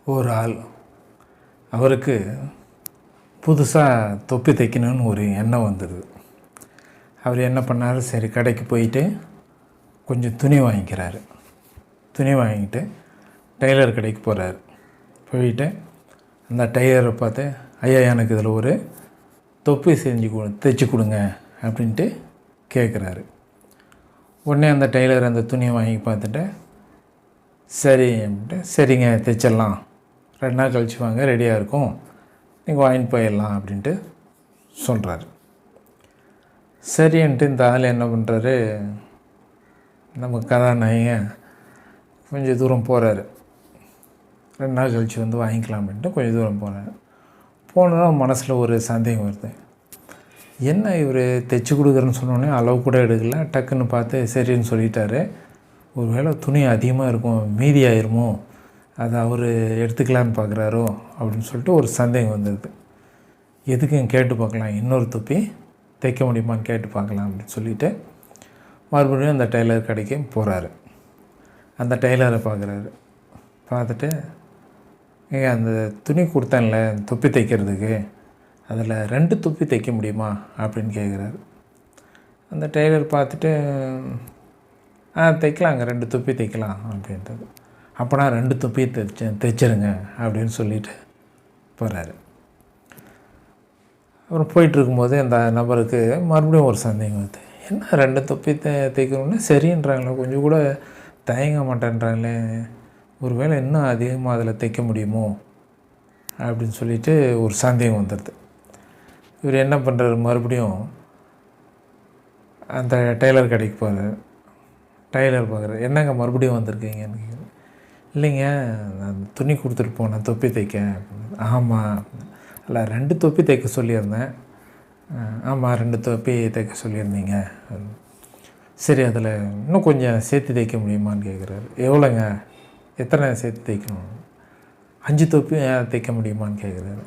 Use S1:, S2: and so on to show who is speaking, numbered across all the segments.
S1: ஒரு ஆள் அவருக்கு புதுசாக தொப்பி தைக்கணும்னு ஒரு எண்ணம் வந்துடுது. அவர் என்ன பண்ணார், சரி கடைக்கு போயிட்டு கொஞ்சம் துணி வாங்கிக்கிறாரு. துணி வாங்கிட்டு டெய்லர் கடைக்கு போகிறாரு. போயிட்டு அந்த டெய்லரை பார்த்து, ஐயா எனக்கு இதில் ஒரு தொப்பி தைச்சி கொடுங்க அப்படின்ட்டு கேட்குறாரு. உடனே அந்த டெய்லர் அந்த துணியை வாங்கி பார்த்துட்டு, சரி அப்படின்ட்டு, சரிங்க தைச்சிடலாம், 2 நாள் கழிச்சு வாங்க ரெடியாக இருக்கும், நீங்கள் வாங்கிட்டு போயிடலாம் அப்படின்ட்டு சொல்கிறாரு. சரின்ட்டு இந்த ஆள் என்ன பண்ணுறாரு, நம்ம கதாநாயகன் கொஞ்சம் தூரம் போகிறாரு. 2 நாள் கழிச்சு வந்து வாங்கிக்கலாம் அப்படின்ட்டு கொஞ்சம் தூரம் போகிறாரு. போனால் மனசில் ஒரு சந்தேகம் வருது. என்ன இவர் தைச்சி கொடுக்குறேன்னு சொன்னோடனே அளவு கூட எடுக்கல, டக்குன்னு பார்த்து சரின்னு சொல்லிட்டாரு. ஒரு வேளை துணி அதிகமாக இருக்கும், மீதி ஆயிருமோ, அதை அவர் எடுத்துக்கலான்னு பார்க்குறாரோ அப்படின்னு சொல்லிட்டு ஒரு சந்தேகம் வந்துடுது. எதுக்கும் கேட்டு பார்க்கலாம், இன்னொரு தொப்பி தைக்க முடியுமான்னு கேட்டு பார்க்கலாம் அப்படின்னு சொல்லிவிட்டு மறுபடியும் அந்த டெய்லர் கடைக்கு போகிறாரு. அந்த டெய்லரை பார்க்குறாரு. பார்த்துட்டு, அந்த துணி கொடுத்தேன்ல தொப்பி தைக்கிறதுக்கு, அதில் 2 தொப்பி தைக்க முடியுமா அப்படின்னு கேட்குறாரு. அந்த டெய்லர் பார்த்துட்டு, தைக்கலாங்க, 2 தொப்பி தைக்கலாம் அப்படின்றது. அப்போனா 2 தொப்பி தைச்சிருங்க அப்படின்னு சொல்லிட்டு போகிறாரு. அப்புறம் போயிட்டுருக்கும்போது அந்த நபருக்கு மறுபடியும் ஒரு சந்தேகம் வருது. என்ன 2 தொப்பி தைக்கணும்னா சரின்றாங்களே, கொஞ்சம் கூட தயங்க மாட்டேன்றாங்களே, ஒரு வேளை இன்னும் அதிகமாக அதில் தைக்க முடியுமோ அப்படின்னு சொல்லிட்டு ஒரு சந்தேகம் வந்துடுது. இவர் என்ன பண்ணுறாரு, மறுபடியும் அந்த டெய்லர் கடைக்கு போகிறார். டெய்லர் பார்க்குறாரு. என்னங்க மறுபடியும் வந்திருக்கீங்கன்னு கேட்குறேன். இல்லைங்க, நான் துணி கொடுத்துட்டு போனேன் தொப்பி தைக்க. ஆமாம், இல்லை 2 தொப்பி தைக்க சொல்லியிருந்தேன். ஆமாம், 2 தொப்பி தைக்க சொல்லியிருந்தீங்க. சரி, அதில் இன்னும் கொஞ்சம் சேர்த்து தைக்க முடியுமான்னு கேட்குறாரு. எவ்வளோங்க, எத்தனை சேர்த்து தைக்கணும்? 5 தொப்பி தைக்க முடியுமான்னு கேட்குறாரு.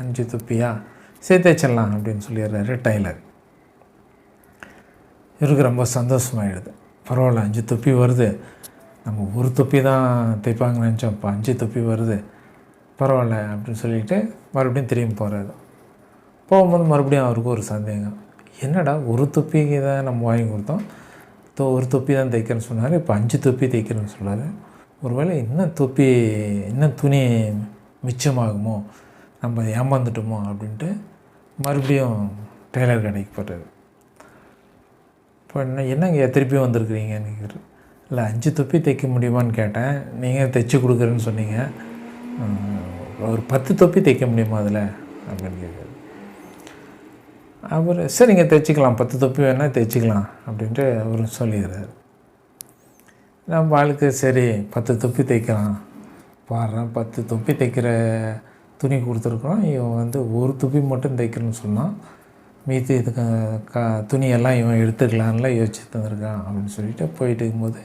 S1: 5 தொப்பியா, சேர்த்து தைச்சிடலாம் அப்படின்னு சொல்லிடுறாரு டெய்லர். இவருக்கு ரொம்ப சந்தோஷமாகிடுது. பரவாயில்ல, 5 தொப்பி வருது, நம்ம ஒரு தொப்பி தான் தைப்பாங்கன்னு நினச்சோம், இப்போ 5 தொப்பி வருது, பரவாயில்ல அப்படின்னு சொல்லிவிட்டு மறுபடியும் திரும்பி போகிறாரு. போகும்போது மறுபடியும் அவருக்கு ஒரு சந்தேகம். என்னடா, ஒரு தொப்பிக்கு தான் நம்ம வாங்கி கொடுத்தோம், ஒரு தொப்பி தான் தைக்கிறேன்னு சொன்னார், இப்போ 5 தொப்பி தைக்கிறேன்னு சொன்னார். ஒருவேளை இன்னும் துணி மிச்சமாகுமோ, நம்ம ஏமாந்துட்டோமோ அப்படின்ட்டு மறுபடியும் டெய்லர் கடைக்கு போகிறாரு. இப்போ என்னங்க திருப்பி வந்திருக்கிறீங்கன்னு கேட்குறாரு. இல்லை, 5 தொப்பி தைக்க முடியுமான்னு கேட்டேன், நீங்கள் தைச்சி கொடுக்குறேன்னு சொன்னீங்க, ஒரு 10 தொப்பி தைக்க முடியுமா அதில் அப்படின்னு கேட்குறாரு. அவர் சரிங்க தைச்சிக்கலாம், 10 தொப்பி வேணால் தைச்சிக்கலாம் அப்படின்ட்டு அவர் சொல்லிடுறாரு. நம்ம ஆளுக்கு சரி 10 தொப்பி தைக்கிறான், பாடுறான், 10 தொப்பி தைக்கிற துணி கொடுத்துருக்குறோம், இவன் வந்து ஒரு தொப்பி மட்டும் தைக்கிறேன்னு சொன்னான், மீதி இதுக்கு துணியெல்லாம் இவன் எடுத்துக்கலான்லாம் யோசிச்சு தந்திருக்கான் அப்படின்னு சொல்லிட்டு போயிட்டு இருக்கும்போது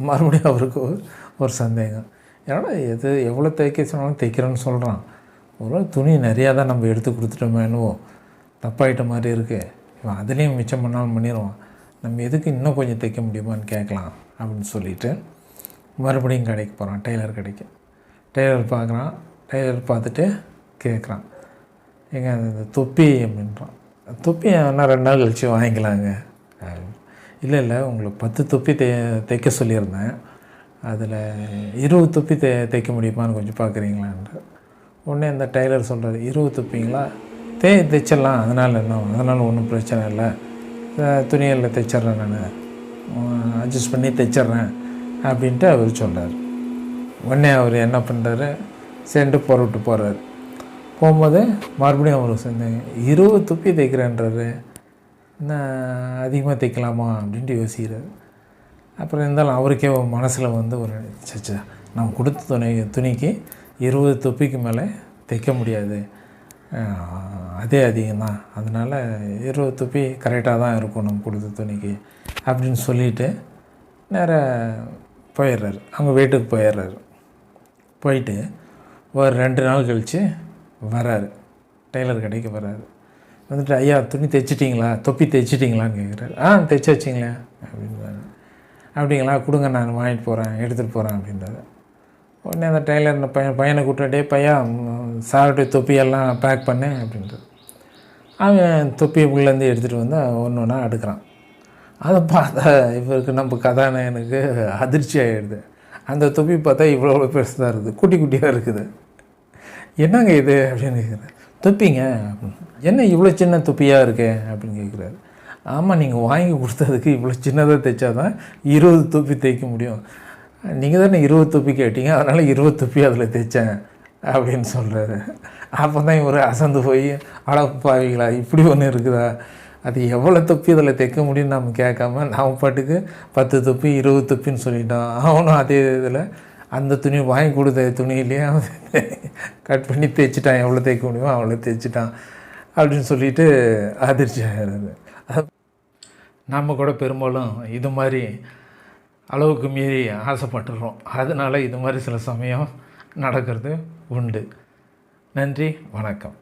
S1: மறுபடியும் அவருக்கு ஒரு சந்தேகம். ஏன்னா எவ்வளோ தைக்க சொன்னாலும் தைக்கிறேன்னு சொல்கிறான், ஒரு துணி நிறையா தான் நம்ம எடுத்து கொடுத்துட்டோமேனுவோ, தப்பாயிட்ட மாதிரி இருக்குது, இவன் அதுலேயும் மிச்சம் பண்ணாலும் பண்ணிடுவான், நம்ம எதுக்கு இன்னும் கொஞ்சம் தைக்க முடியுமான்னு கேட்கலாம் அப்படின்னு சொல்லிவிட்டு மறுபடியும் கடைக்கு போகிறான், டெய்லர் கடைக்கு. டெய்லர் பார்க்குறான். டெய்லர் பார்த்துட்டு கேட்குறான், ஏங்க அந்த தொப்பி அப்படின்றான். தொப்பி என்ன 2 நாள் கழிச்சு வாங்கிக்கலாங்க. இல்லை, உங்களுக்கு 10 தொப்பி தைக்க சொல்லியிருந்தேன், அதில் 20 தொப்பி தைக்க முடியுமான்னு கொஞ்சம் பார்க்குறீங்களான்ற. உடனே அந்த டெய்லர் சொல்கிறார், 20 தொப்பிங்களா, தைச்சிடலாம், அதனால் ஒன்றும் பிரச்சனை இல்லை, துணியில் தைச்சிட்றேன், நான் அட்ஜஸ்ட் பண்ணி தைச்சிட்றேன் அப்படின்ட்டு அவர் சொல்கிறார். உடனே அவர் என்ன பண்ணுறாரு, சேர்ந்து புறவிட்டு போகிறார். போகும்போது மறுபடியும் அவர் சொன்னாங்க, 20 தொப்பி தைக்கிறேன்றாரு, இன்னும் அதிகமாக தைக்கலாமா அப்படின்ட்டு யோசிக்கிறார். அப்புறம் இருந்தாலும் அவருக்கே மனசில் வந்து ஒரு சச்சா, நம்ம கொடுத்த துணிக்கு 20 தொப்பிக்கு மேலே தைக்க முடியாது, அதே அதிகம்தான், அதனால் 20 தொப்பி கரெக்டாக தான் இருக்கும் நம்ம கொடுத்த துணிக்கு அப்படின்னு சொல்லிவிட்டு நேராக போயிடுறாரு, அவங்க வீட்டுக்கு போயிடுறாரு. போயிட்டு ஒரு 2 நாள் கழித்து வராரு, டெய்லர் கடைக்கு வராரு. வந்துட்டு, ஐயா துணி தைச்சிட்டிங்களா, தொப்பி தைச்சிட்டிங்களான்னு கேட்குறாரு. தைச்சி வச்சிங்களே அப்படின்றாரு. அப்படிங்களா, கொடுங்க, நான் வாங்கிட்டு போகிறேன், எடுத்துகிட்டு போகிறேன் அப்படின்றாரு. உடனே அந்த டெய்லர் அந்த பையனை கூப்பிட்டுட்டே பையன் சாருடைய தொப்பியெல்லாம் பேக் பண்ணேன் அப்படின்றது. அவன் தொப்பியை உள்ளேருந்து எடுத்துகிட்டு வந்து ஒன்று ஒன்றா எடுக்கிறான். அதை பார்த்தா இவருக்கு நம்ம கதாநாயகனுக்கு அதிர்ச்சி ஆகிடுது. அந்த தொப்பி பார்த்தா இவ்வளோ பெருசு தான் இருக்குது, குட்டி குட்டியாக இருக்குது. என்னங்க இது அப்படின்னு கேட்குறாரு. தொப்பிங்க அப்படின்னு. என்ன இவ்வளோ சின்ன தொப்பியாக இருக்கே அப்படின்னு கேட்குறாரு. ஆமாம், நீங்கள் வாங்கி கொடுத்ததுக்கு இவ்வளோ சின்னதாக தைச்சா தான் 20 தொப்பி தைக்க முடியும். நீங்கள் தானே 20 தொப்பி கேட்டீங்க, அதனால் 20 தொப்பி அதில் தைச்சேன் அப்படின்னு சொல்கிறாரு. அப்போ தான் இவர் அசந்து போய் அழப்பாவீங்களா இப்படி ஒன்று இருக்குதா, அது எவ்வளோ தொப்பி அதில் தைக்க முடியும்னு நம்ம கேட்காம நாம் பாட்டுக்கு 10 தொப்பி 20 தொப்பின்னு சொல்லிட்டோம். அவனும் அதே இதில் அந்த துணி வாங்கி கொடுத்த துணியிலேயே கட் பண்ணி தைச்சிட்டான், எவ்வளோ தைக்க முடியுமோ அவ்வளோ தைச்சிட்டான் அப்படின்னு சொல்லிட்டு அதிர்ச்சி ஆகிறது. நம்ம கூட பெரும்பாலும் இது மாதிரி அளவுக்கு மீறி ஆசைப்பட்டுறோம். அதனால் இது மாதிரி சில சமயம் நடக்கிறது உண்டு. நன்றி, வணக்கம்.